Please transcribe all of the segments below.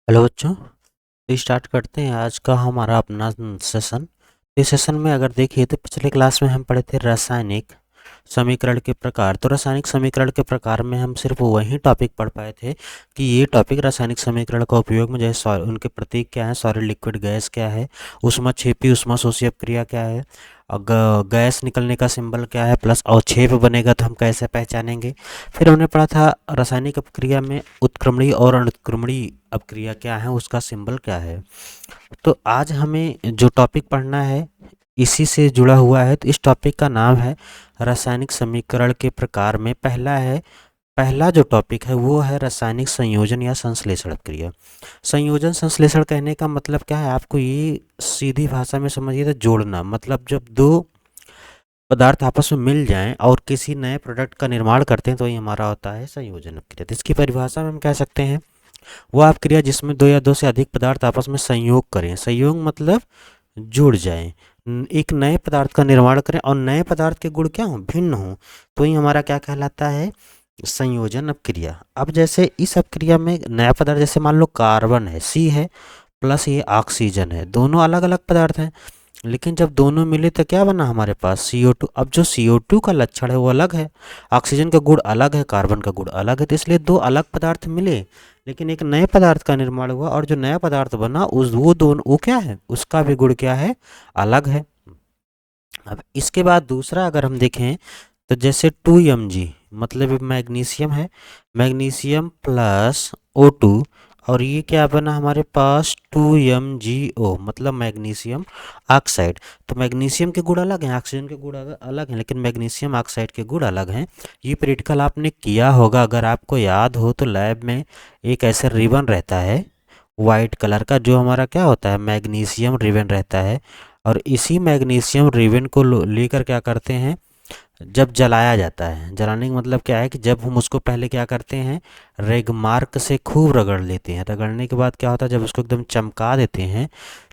Hello बच्चों। तो start करते हैं आज का हमारा अपना सेशन। इस सेशन में अगर देखिए तो पिछले क्लास में हम पढ़े थे रासायनिक समीकरण के प्रकार। तो रासायनिक समीकरण के प्रकार में हम सिर्फ वही टॉपिक पढ़ पाए थे कि ये टॉपिक रासायनिक समीकरण का उपयोग में जैसे उनके प्रतीक क्या है, सॉलिड लिक्विड गैस क्या है, ऊष्माक्षेपी ऊष्माशोषी अपक्रिया क्या है, और गैस निकलने का सिंबल क्या है, प्लस अवक्षेप बनेगा तो हम कैसे पहचानेंगे। फिर हमने पढ़ा था रासायनिक अपक्रिया में उत्क्रमणीय और अनुत्क्रमणीय अपक्रिया क्या है, उसका सिंबल क्या है। तो आज हमें जो टॉपिक पढ़ना है इसी से जुड़ा हुआ है। तो इस टॉपिक का नाम है रासायनिक समीकरण के प्रकार में पहला जो टॉपिक है वो है रासायनिक संयोजन या संश्लेषण क्रिया। संयोजन संश्लेषण कहने का मतलब क्या है, आपको ये सीधी भाषा में समझिए तो जोड़ना, मतलब जब दो पदार्थ आपस में मिल जाएं और किसी नए प्रोडक्ट का निर्माण करते हैं तो ये हमारा होता है संयोजन क्रिया। तो इसकी परिभाषा में हम कह सकते हैं वो आप क्रिया जिसमें दो या दो से अधिक पदार्थ आपस में संयोग करें। संयोग मतलब जुड़ जाएं, एक नए पदार्थ का निर्माण करें और नए पदार्थ के गुण क्या हों, भिन्न हों, तो ये हमारा क्या कहलाता है, संयोजन अपक्रिया। अब जैसे इस अपक्रिया में नया पदार्थ, जैसे मान लो कार्बन है, सी है, प्लस ये ऑक्सीजन है, दोनों अलग अलग पदार्थ हैं, लेकिन जब दोनों मिले तो क्या बना हमारे पास CO2। अब जो CO2 का लक्षण है वो अलग है, ऑक्सीजन का गुण अलग है, कार्बन का गुण अलग है, तो इसलिए दो अलग पदार्थ मिले लेकिन एक नए पदार्थ का निर्माण हुआ और जो नया पदार्थ बना उस वो दोनों वो क्या है, उसका भी गुण क्या है, अलग है। अब इसके बाद दूसरा अगर हम देखें तो जैसे 2Mg मतलब मैग्नीशियम है, मैग्नीशियम प्लस O2, और ये क्या बना हमारे पास 2MgO मतलब मैग्नीशियम ऑक्साइड। तो मैग्नीशियम के गुण अलग हैं, ऑक्सीजन के गुण अलग हैं, लेकिन मैग्नीशियम ऑक्साइड के गुण अलग हैं। ये प्रैक्टिकल आपने किया होगा, अगर आपको याद हो तो लैब में एक ऐसा रिबन रहता है वाइट कलर का जो हमारा क्या होता है, मैग्नीशियम रिबन रहता है। और इसी मैग्नीशियम रिबन को लेकर क्या करते हैं, जब जलाया जाता है, जलाने का मतलब क्या है कि जब हम उसको पहले क्या करते हैं, रेगमार्क से खूब रगड़ लेते हैं, रगड़ने के बाद क्या होता है, जब उसको एकदम चमका देते हैं,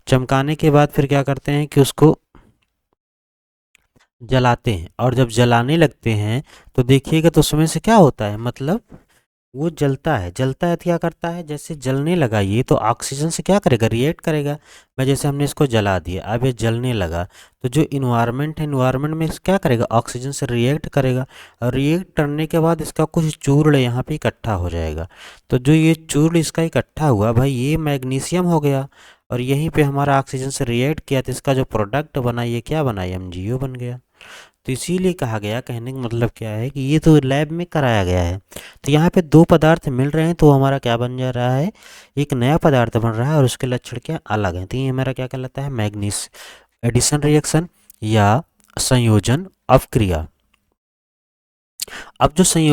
चमकाने के बाद फिर क्या करते हैं कि उसको जलाते हैं। और जब जलाने लगते हैं तो देखिएगा तो उसमें से क्या होता है, मतलब वो जलता है, जलता है तो क्या करता है, जैसे जलने लगा ये तो ऑक्सीजन से क्या करेगा, रिएक्ट करेगा। मैं जैसे हमने इसको जला दिया, अब ये जलने लगा तो जो इन्वायरमेंट है, इन्वायरमेंट में क्या करेगा, ऑक्सीजन से रिएक्ट करेगा, और रिएक्ट करने के बाद इसका कुछ चूर्ण यहाँ पे इकट्ठा हो जाएगा। तो जो ये चूर्ण इसका इकट्ठा हुआ भाई ये मैग्नीशियम हो गया, और यहीं पे हमारा ऑक्सीजन से रिएक्ट किया तो इसका जो प्रोडक्ट बना ये क्या बना, MgO बन गया। तो इसीलिए कहा गया, कहने का मतलब क्या है कि ये तो लैब में कराया गया है। तो यहाँ पे दो पदार्थ मिल रहे हैं तो हमारा क्या बन जा रहा है, एक नया पदार्थ बन रहा है और उसके लक्षण क्या अलग हैं। तो ये हमारा क्या कहलाता है, मैग्नीस एडिशन रिएक्शन या संयोजन अपक्रिया। अब जो संयोजन